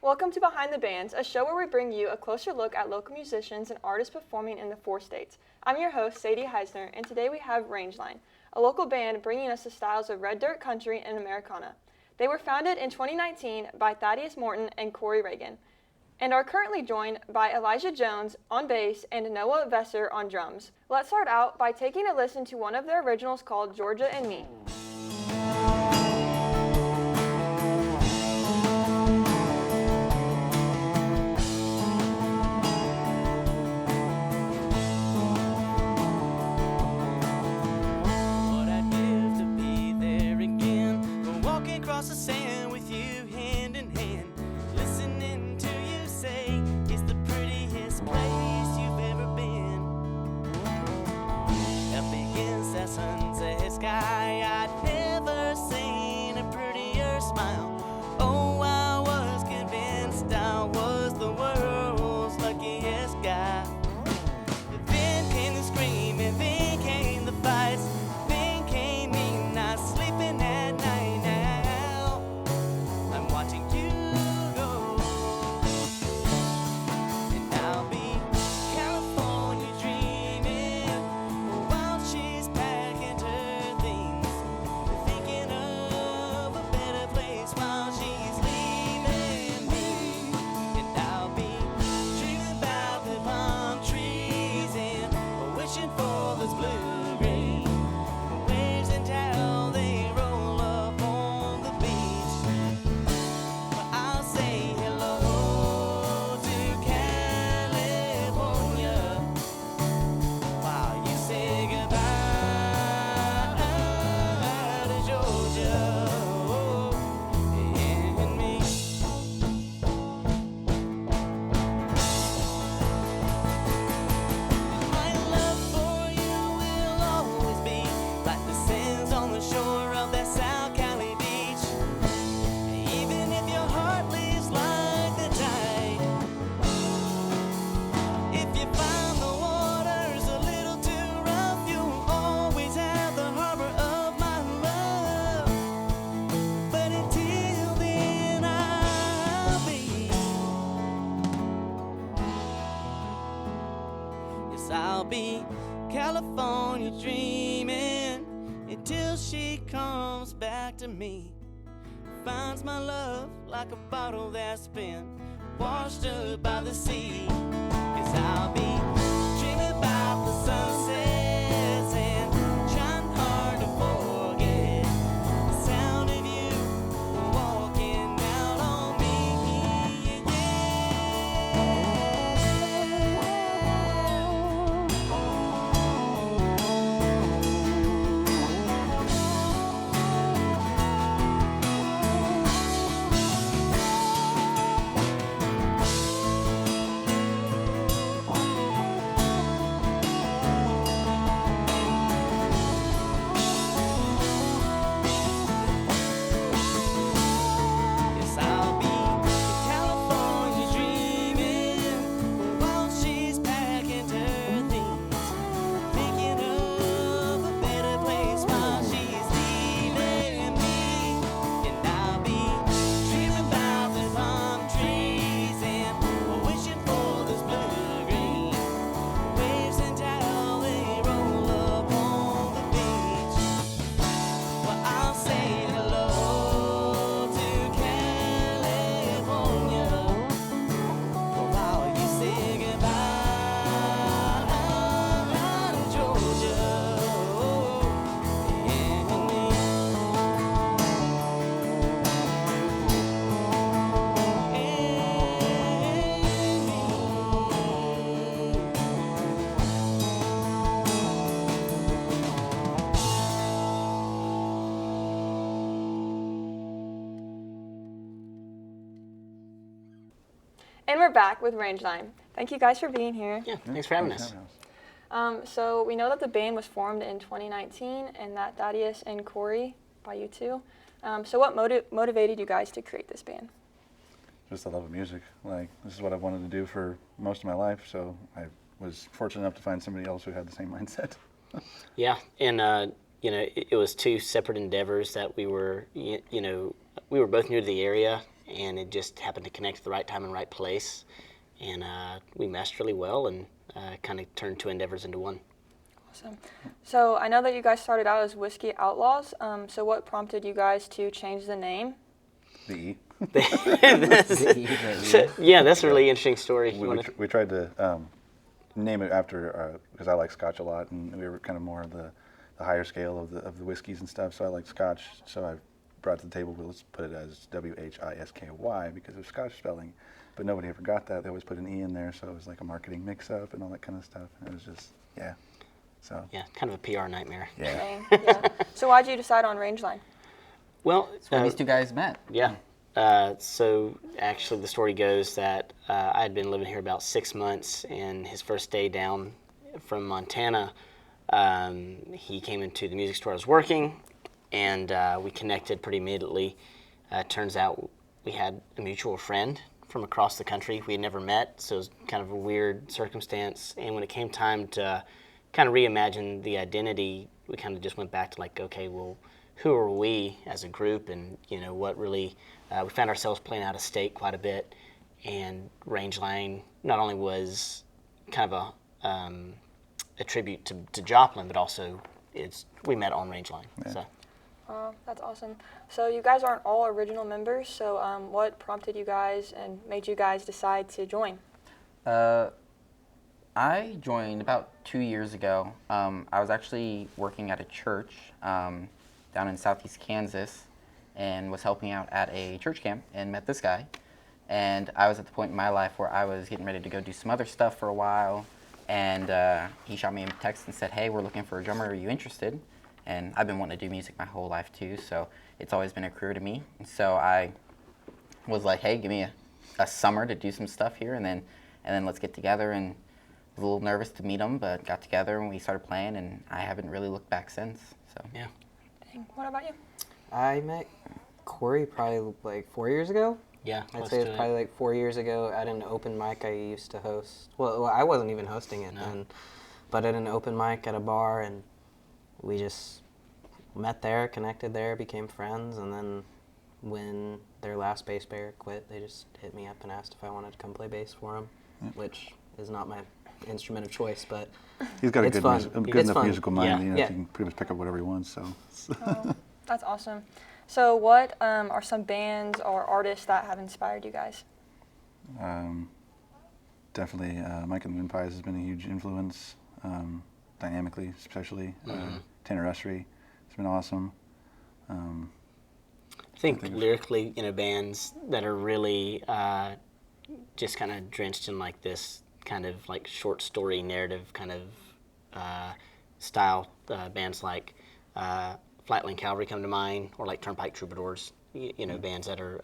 Welcome to Behind the Bands, a show where we bring you a closer look at local musicians and artists performing in the 4 states. I'm your host, Sadie Heisner, and today we have Rangeline, a local band bringing us the styles of red dirt country and Americana. They were founded in 2019 by Thaddeus Morton and Corey Reagan, and are currently joined by Elijah Jones on bass and Noah Vesser on drums. Let's start out by taking a listen to one of their originals called Georgia and Me. Across the sand with you hand in hand, listening to you say it's the prettiest place you've ever been. Up against that sunset sky, I'd never seen a prettier smile. Oh, I was convinced I was the world's luckiest guy. Then came the screaming, then came the fights, then came me not sleeping at night. Watching you go, and I'll be California dreaming while she's packing her things, thinking of a better place while she's leaving me. And I'll be dreaming about the palm trees and wishing for those blue-green waves and how they roll up on the beach. I'll be California dreaming until she comes back to me. Finds my love like a bottle that's been washed up by the sea. 'Cause I'll be dreaming about the sunsets and trying hard to forget the sound of you walking out on me. And we're back with Rangeline. Thank you guys for being here. Yeah, thanks for having us. So we know that the band was formed in 2019 and that Thaddeus and Corey, by you two. So what motivated you guys to create this band? Just the love of music. Like, this is what I've wanted to do for most of my life, so I was fortunate enough to find somebody else who had the same mindset. Yeah, and it was 2 separate endeavors that we were, we were both new to the area, and it just happened to connect at the right time and right place. And we meshed really well and kind of turned two endeavors into one. Awesome. So I know that you guys started out as Whiskey Outlaws. So what prompted you guys to change the name? The E. Yeah, that's a really interesting story. We tried to name it after, because I like Scotch a lot, and we were kind of more of the higher scale of the whiskeys and stuff, so I like Scotch. So I brought to the table, well, let's put it as Whisky because of Scotch spelling. But nobody ever got that. They always put an E in there, so it was like a marketing mix-up and all that kind of stuff. And it was just, yeah. So. Yeah, kind of a PR nightmare. Yeah. Yeah. So why did you decide on Rangeline? Well, That's where these two guys met. Yeah. So actually the story goes that I had been living here about 6 months, and his first day down from Montana, he came into the music store I was working, and we connected pretty immediately. Turns out we had a mutual friend from across the country. We had never met, so it was kind of a weird circumstance. And when it came time to kind of reimagine the identity, we kind of just went back to like, okay, well, who are we as a group, and what really we found ourselves playing out of state quite a bit, and Rangeline not only was kind of a tribute to Joplin, but also we met on Rangeline. Yeah. So. That's awesome. So you guys aren't all original members. So what prompted you guys and made you guys decide to join? I joined about 2 years ago. I was actually working at a church down in southeast Kansas, and was helping out at a church camp and met this guy. And I was at the point in my life where I was getting ready to go do some other stuff for a while, and he shot me a text and said, hey, we're looking for a drummer, are you interested? And I've been wanting to do music my whole life too, so it's always been a career to me. And so I was like, hey, give me a summer to do some stuff here, and then let's get together. And was a little nervous to meet him, but got together and we started playing, and I haven't really looked back since. So Yeah. Dang. What about you? I met Corey probably like 4 years ago. Yeah, I'd close say to it's it. probably like 4 years ago at an open mic I used to host. Well, I wasn't even hosting it then, but at an open mic at a bar, and we just met there, connected there, became friends, and then when their last bass player quit, they just hit me up and asked if I wanted to come play bass for them, which is not my instrument of choice, but He's got a it's good, fun. good It's enough fun. musical mind. Yeah. He Yeah. can pretty much pick up whatever he wants. So. Oh, that's awesome. So what are some bands or artists that have inspired you guys? Definitely, Mike and the Moonpies has been a huge influence, dynamically, especially. Tanner Usry has been awesome. I think lyrically, bands that are really just kind of drenched in like this kind of like short story narrative kind of style, bands like Flatland Cavalry come to mind, or like Turnpike Troubadours, bands that are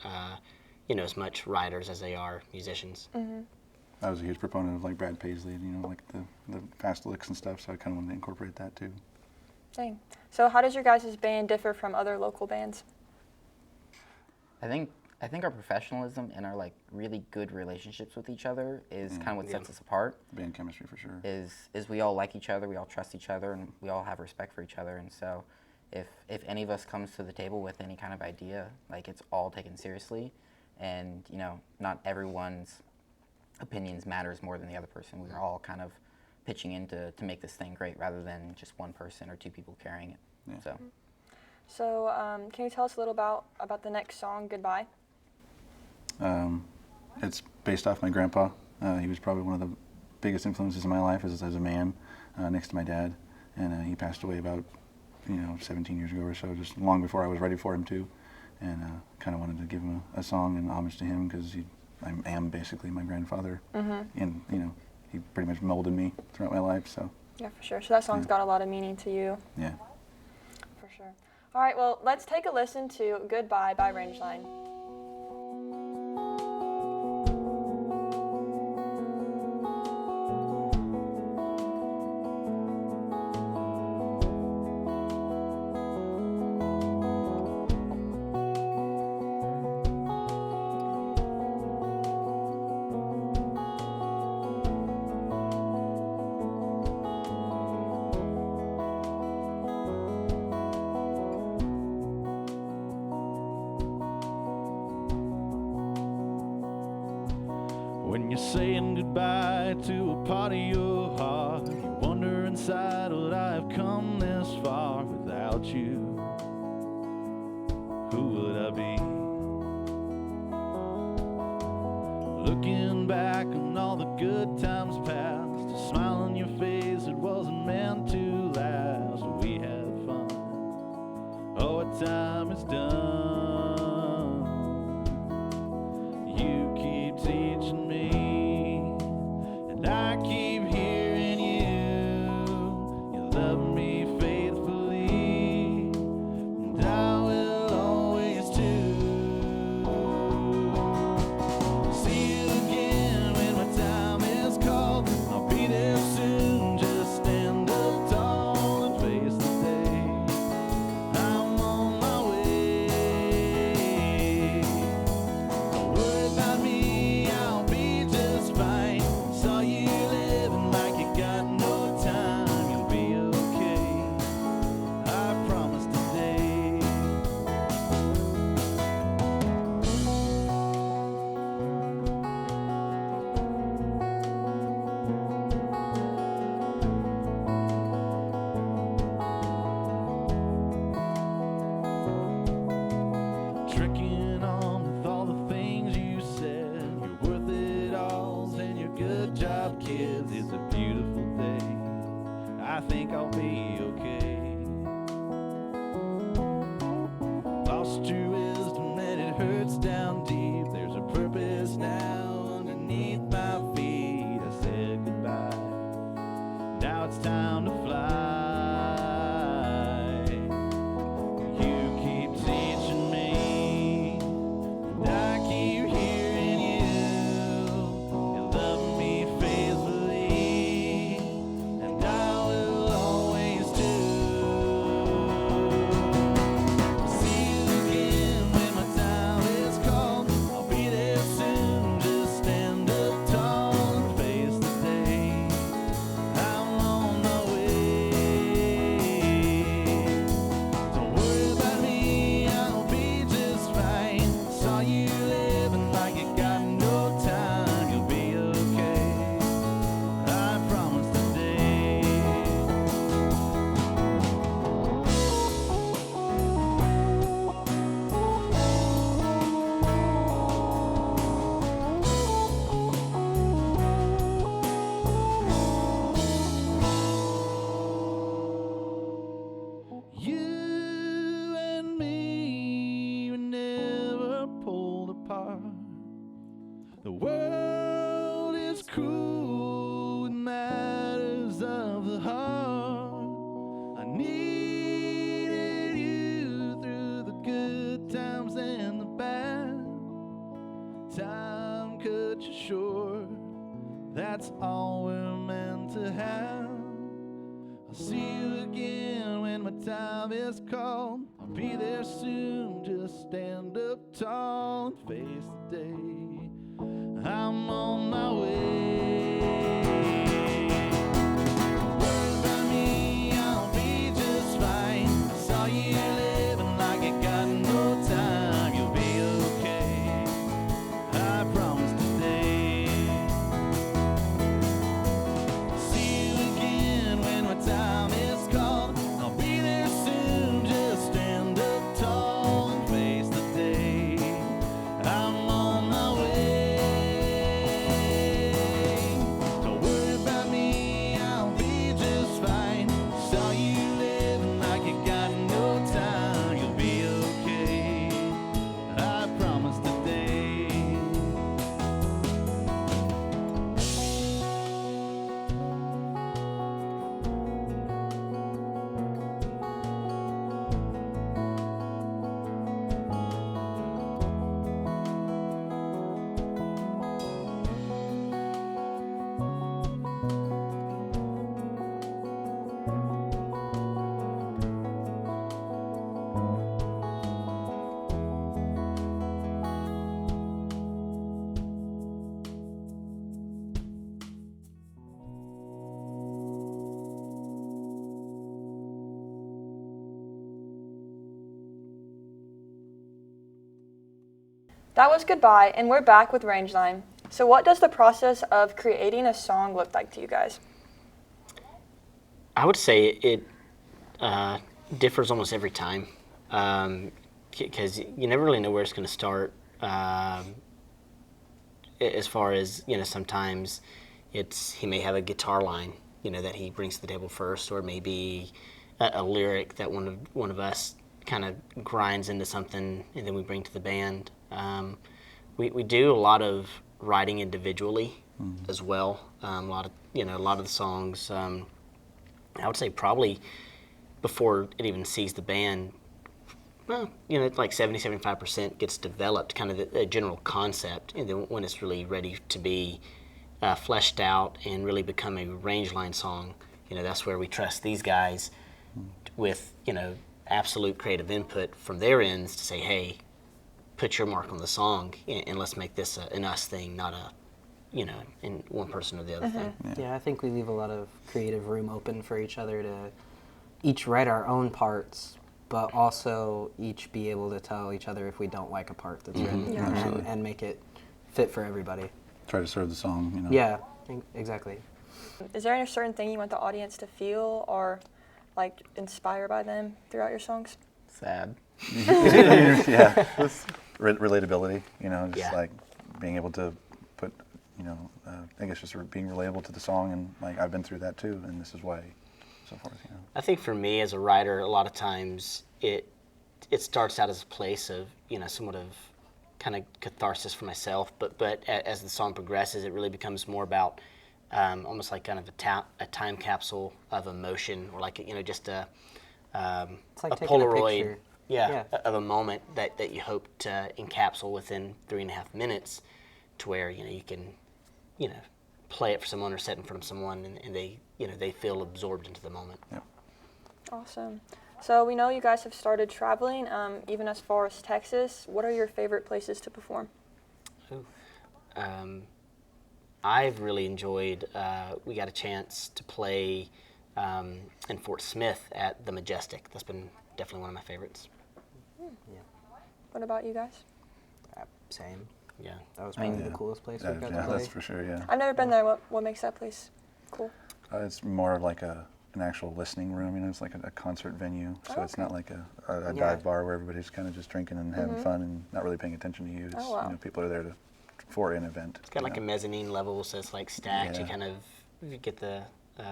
as much writers as they are musicians. I was a huge proponent of like Brad Paisley, like the fast licks and stuff, so I kind of wanted to incorporate that too. Dang. So how does your guys' band differ from other local bands? I think our professionalism and our like really good relationships with each other is kind of what sets us apart. Band chemistry for sure. Is we all like each other, we all trust each other, and we all have respect for each other. And so if any of us comes to the table with any kind of idea, like it's all taken seriously, and not everyone's opinions matters more than the other person. We're all kind of pitching in to make this thing great, rather than just one person or two people carrying it. Yeah. So can you tell us a little about the next song, Goodbye? It's based off my grandpa. He was probably one of the biggest influences in my life as a man, next to my dad, and he passed away about 17 years ago or so, just long before I was ready for him to, and kind of wanted to give him a song in homage to him, because I am basically my grandfather, and he pretty much molded me throughout my life. So Yeah, for sure. So that song's got a lot of meaning to you. yeah. For sure. All right, well, let's take a listen to Goodbye by Rangeline. you're saying goodbye to a part of your heart. You wonder inside, would I have come this far without you? Who would I be? Looking back on all the good times past, a smile on your face, it wasn't meant to last. But we had fun. Oh, what time is done. You keep teaching me, and I keep hearing you. You love me faithfully, and I will always too. See you again when my time is called. I'll be there soon, just stand up tall and face the day. I'm on my way. Don't worry about me, I'll be just fine. Saw you living like you got no time. You'll be okay, I promise today. Tricking on with all the things you said. You're worth it all, and your good job, kids. It's a beautiful day. I think I'll be okay. Lost your wisdom and it hurts down deep. There's a purpose now underneath my feet. I said goodbye. Now it's time to fly. You keep teaching me, and I keep hearing you. You love me faithfully, and I will always do. See you again when my time is called. I'll be there soon, just stand up tall and face the day. I'm on my way. Don't worry about me, I'll be just fine. Saw you living like you got no time. You'll be okay, I promise today. You and me were never pulled apart. The world is cruel with matters of the heart. I needed you through the good times and the bad. Time cut you short, that's all we're meant to have. I'll see you again when my time is called. I'll be there soon, just stand up tall and face the day. I'm on my way. Don't worry about me, I'll be just fine. I saw you living like you got no time. You'll be okay, I promise today. See you again when my time is called. I'll be there soon, just stand up tall and face the day. I'm on my way. Don't worry about me, I'll be just fine. Saw you living like you got no time. You'll be okay, I promise today. That was Goodbye, and we're back with Rangeline. So what does the process of creating a song look like to you guys? I would say it differs almost every time, because you never really know where it's going to start. As far as, sometimes he may have a guitar line, that he brings to the table first, or maybe a lyric that one of us kind of grinds into something, and then we bring to the band. We do a lot of writing individually as well. A lot of the songs. I would say probably before it even sees the band, well, like 70-75% gets developed, kind of the general concept, and then when it's really ready to be fleshed out and really become a Rangeline song, that's where we trust these guys with, absolute creative input from their ends to say, hey, put your mark on the song, and let's make this an us thing, not a, in one person or the other thing. Yeah, I think we leave a lot of creative room open for each other to each write our own parts, but also each be able to tell each other if we don't like a part that's written, and make it fit for everybody. Try to serve the song, Yeah, exactly. Is there any certain thing you want the audience to feel or like inspire by them throughout your songs? Sad. Yeah, relatability, just like being able to put, I guess just being relatable to the song, and like I've been through that too, and this is why, so forth. I think for me as a writer, a lot of times it starts out as a place of, somewhat of kind of catharsis for myself, but as the song progresses, it really becomes more about almost like kind of a time capsule of emotion, or like just It's like a taking Polaroid, a picture. of a moment that you hope to encapsulate within 3.5 minutes, to where you can play it for someone or set in front of someone, and they they feel absorbed into the moment. Yeah. Awesome. So we know you guys have started traveling, even as far as Texas. What are your favorite places to perform? I've really enjoyed, we got a chance to play in Fort Smith at the Majestic. That's been definitely one of my favorites. What about you guys? Same. Yeah. That was probably the coolest place we've got to play. That's for sure. Yeah. I've never been there. What makes that place cool? It's more like an actual listening room. It's like a concert venue, so it's not like a dive bar where everybody's kind of just drinking and having fun and not really paying attention to you. It's, people are there for an event. It's got like a mezzanine level, so it's like stacked. Yeah. You kind of get to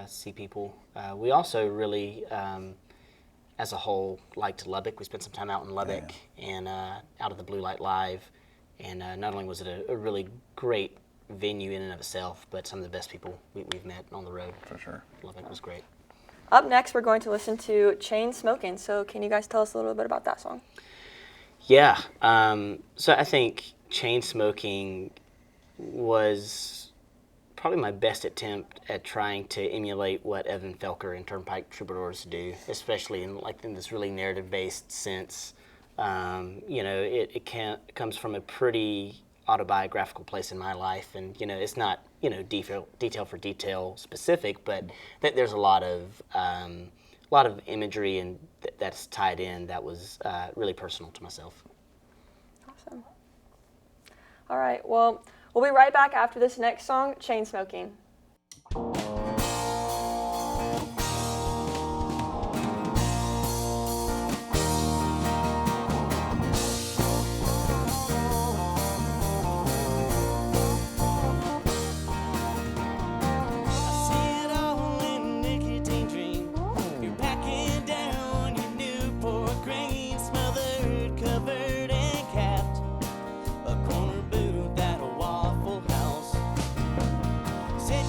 see people. We also really, as a whole, liked Lubbock. We spent some time out in Lubbock and out at the Blue Light Live. And not only was it a really great venue in and of itself, but some of the best people we've met on the road. For sure. Lubbock was great. Up next, we're going to listen to Chain Smoking. So can you guys tell us a little bit about that song? Yeah. So I think Chain Smoking was probably my best attempt at trying to emulate what Evan Felker and Turnpike Troubadours do, especially in this really narrative-based sense. It comes from a pretty autobiographical place in my life, and it's not detail for detail specific, but there's a lot of imagery and that's tied in that was really personal to myself. Awesome. All right. Well, we'll be right back after this next song, Chain Smoking. Say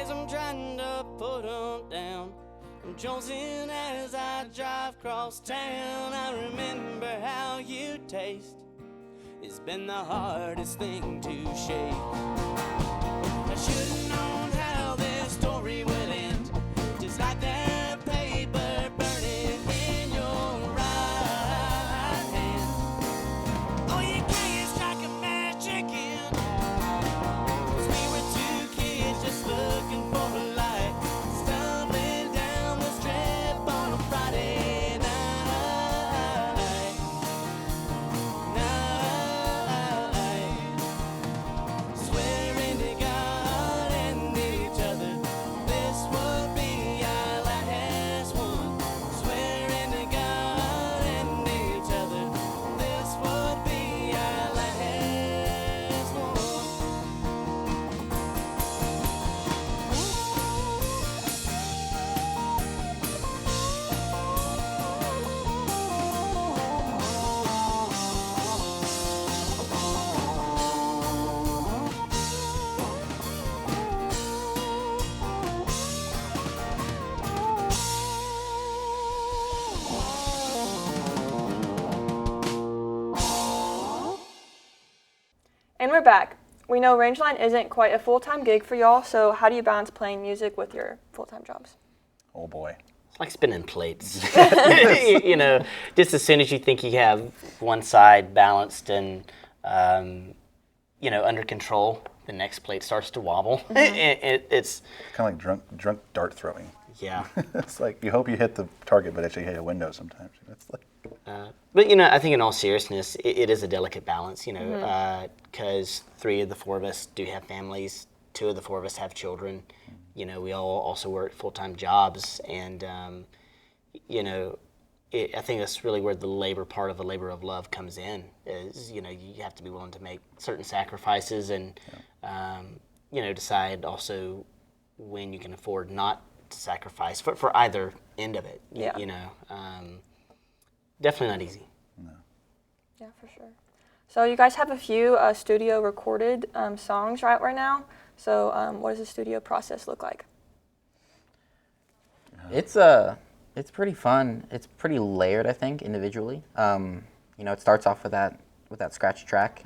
as I'm trying to put 'em down. I'm jonesing as I drive across town. I remember how you taste. It's been the hardest thing to shake. I should've known how this story would end, just like that paper burning in your right hand. Oh, you can't strike a match again, 'cause we were two kids just looking for a light, stumbling down the strip on a Friday night. Swearing to God and each other, this would be our last one. Swearing to God and each other, this would be our last one. And we're back. We know Rangeline isn't quite a full-time gig for y'all, so how do you balance playing music with your full-time jobs? Oh boy. It's like spinning plates. You know, just as soon as you think you have one side balanced and, you know, under control, the next plate starts to wobble. It's, Kind of like drunk dart throwing. yeah. It's like you hope you hit the target, but actually hit a window sometimes. It's like But, you know, I think in all seriousness, it is a delicate balance, you know, because 3 of the 4 of us do have families, 2 of the 4 of us have children. You know, we all also work full-time jobs, and, you know, I think that's really where the part of the labor of love comes in, is, you know, you have to be willing to make certain sacrifices and, you know, decide also when you can afford not to sacrifice for either end of it, Yeah. you know. Definitely not easy. Yeah, for sure. So you guys have a few studio recorded songs right now. So what does the studio process look like? It's pretty fun. It's pretty layered, I think, individually. You know, it starts off with that scratch track,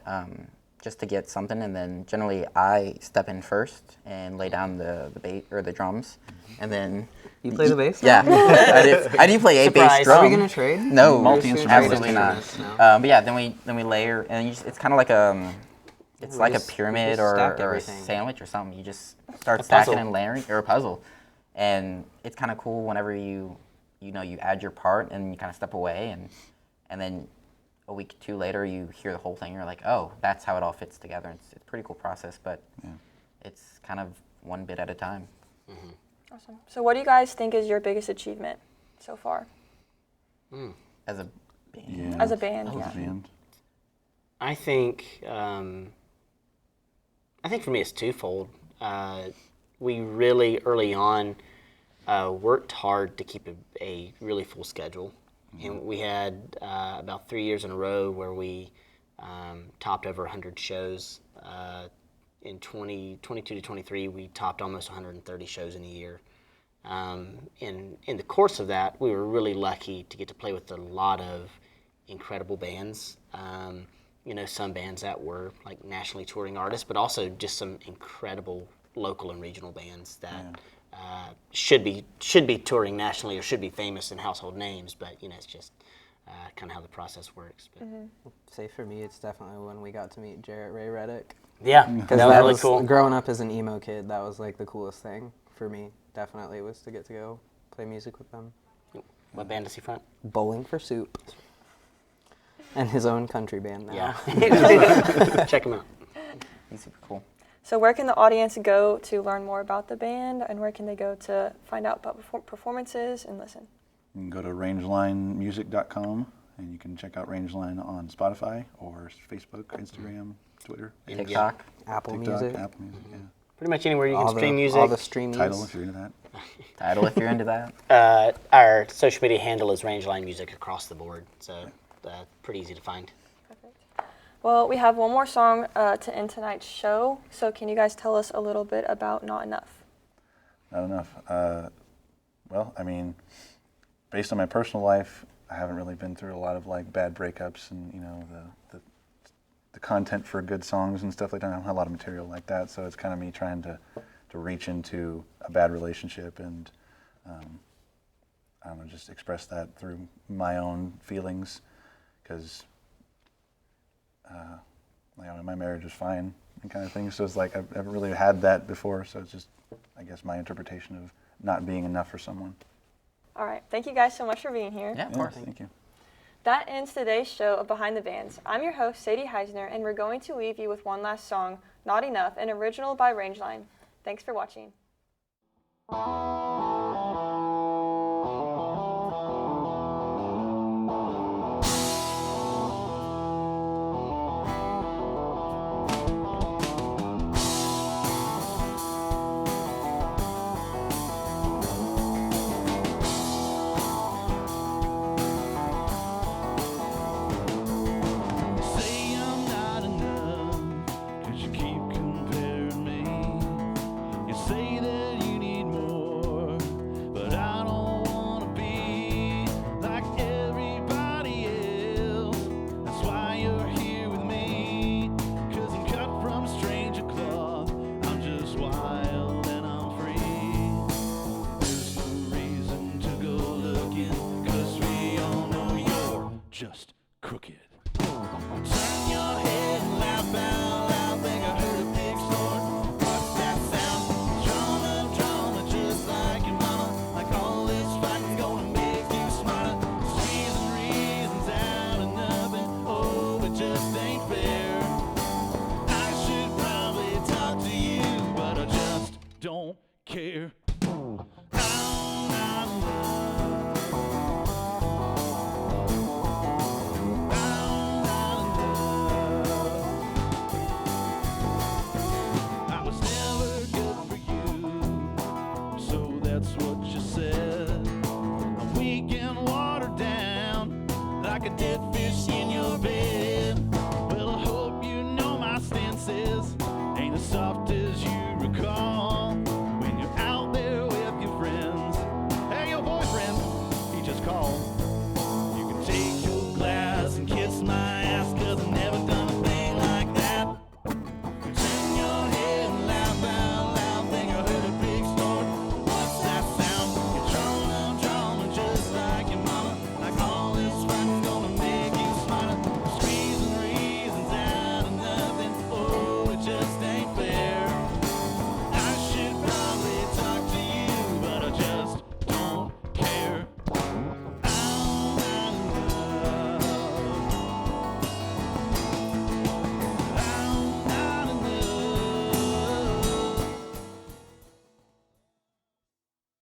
just to get something, and then generally I step in first and lay down the bass or the drums, and then You play the bass? yeah, I do play a bass Surprise. drum. Are we gonna trade? No, Multi-instrumentalist absolutely not. No. But yeah, then we layer, and it's kind of like it's We like just- a we pyramid just or stack a everything. sandwich or something. You just start A stacking puzzle. and layering, or a puzzle, and it's kind of cool whenever you add your part and you kind of step away, and then a week or 2 later you hear the whole thing. You're like, oh, that's how it all fits together. It's a pretty cool process, but it's kind of one bit at a time. Awesome. So what do you guys think is your biggest achievement so far As a band. yeah. as a band? As Yeah. a band. I think for me it's twofold. We really early on worked hard to keep a really full schedule, and we had about 3 years in a row where we topped over 100 shows. In 2022 to 23, we topped almost 130 shows in a year. In the course of that, we were really lucky to get to play with a lot of incredible bands. You know, some bands that were like nationally touring artists, but also just some incredible local and regional bands that should be touring nationally or should be famous and household names. But you know, it's just kind of how the process works. But, Say for me, it's definitely when we got to meet Jarrett Ray Reddick. yeah, Because that was really cool. Growing up as an emo kid, that was like the coolest thing for me. Definitely was to get to go play music with them. What band does he front? Bowling for Soup. And his own country band now. Yeah, check him out. He's super cool. So where can the audience go to learn more about the band, and where can they go to find out about performances and listen? You can go to rangelinemusic.com and you can check out Rangeline on Spotify or Facebook, Instagram, Twitter, TikTok. Apple TikTok, Music. Apple Music, yeah. Pretty much anywhere you can All stream the, music. all the streamies. Tidal if you're into that. Tidal if you're into that. Our social media handle is Rangeline Music across the board, so pretty easy to find. Perfect. Well, we have one more song to end tonight's show. So can you guys tell us a little bit about Not Enough? not enough. Well, I mean, based on my personal life, I haven't really been through a lot of like bad breakups and the content for good songs and stuff like that. I don't have a lot of material like that, so it's kind of me trying to reach into a bad relationship and I don't know, just express that through my own feelings, because my marriage is fine and kind of thing. So it's like I haven't really had that before, so it's just, I guess, my interpretation of not being enough for someone. All right. Thank you guys so much for being here. Yeah, of course. Thank you. That ends today's show of Behind the Bands. I'm your host, Sadie Heisner, and we're going to leave you with one last song, Not Enough, an original by Rangeline. Thanks for watching. Say I'm not enough, 'cause you keep comparing me. You say that you need more, but I don't wanna be like everybody else. That's why you're here with me, 'cause I'm cut from stranger cloth. I'm just wild and I'm free. There's no reason to go looking, 'cause we all know you're just crooked. Turn your head and laugh out loud. Think I heard a pig snort. What's that sound? Drama, just like your mama. Like all this fighting gonna make you smarter. Squeezing reasons out of nothing. Oh, it just ain't fair. I should probably talk to you, but I just don't care. I'm not enough. I was never good for you, so that's what you said. I'm weak and watered down, like a dead fish in your bed. Well, I hope you know my stances ain't as soft as you recall. When you're out there with your friends, hey, your boyfriend, he just called.